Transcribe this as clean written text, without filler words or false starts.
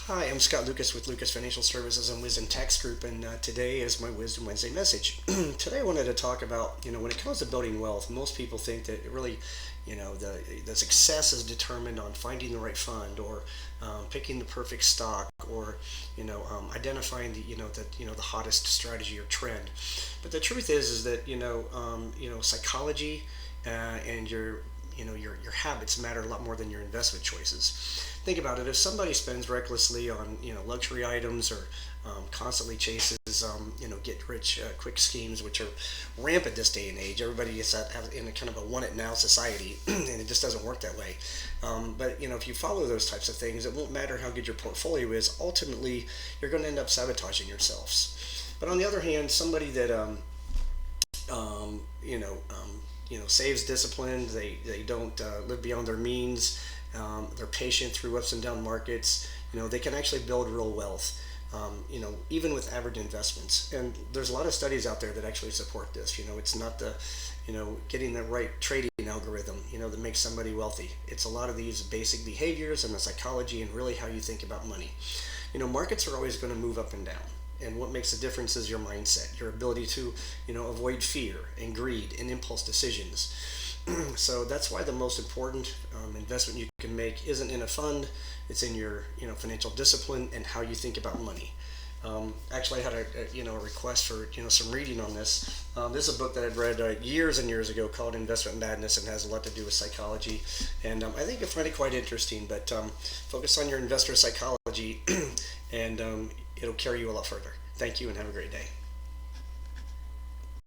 Hi, I'm Scott Lucas with Lucas Financial Services and Wisdom Tax Group, and today is my Wisdom Wednesday message. Today, I wanted to talk about, when it comes to building wealth, most people think that it really, the success is determined on finding the right fund or picking the perfect stock or, identifying the hottest strategy or trend. But the truth is that psychology and your habits matter a lot more than your investment choices. Think about it. If somebody spends recklessly on luxury items or constantly chases get rich quick schemes, which are rampant this day and age, everybody is in a kind of a want it now society, and it just doesn't work that way. But if you follow those types of things, it won't matter how good your portfolio is. Ultimately, you're going to end up sabotaging yourselves. But on the other hand, somebody that um, you know, um, saves disciplined. They don't live beyond their means. They're patient through ups and down markets. They can actually build real wealth. Even with average investments. And there's a lot of studies out there that actually support this. It's not the, getting the right trading algorithm, that makes somebody wealthy. It's a lot of these basic behaviors and the psychology and really how you think about money. Markets are always going to move up and down. And what makes a difference is your mindset, your ability to, avoid fear and greed and impulse decisions. So that's why the most important investment you can make isn't in a fund; it's in your, financial discipline and how you think about money. Actually, I had a request for some reading on this. This is a book that I'd read years and years ago called Investment Madness and has a lot to do with psychology. And I think you'll find it quite interesting. But focus on your investor psychology, and it'll carry you a lot further. Thank you, and have a great day.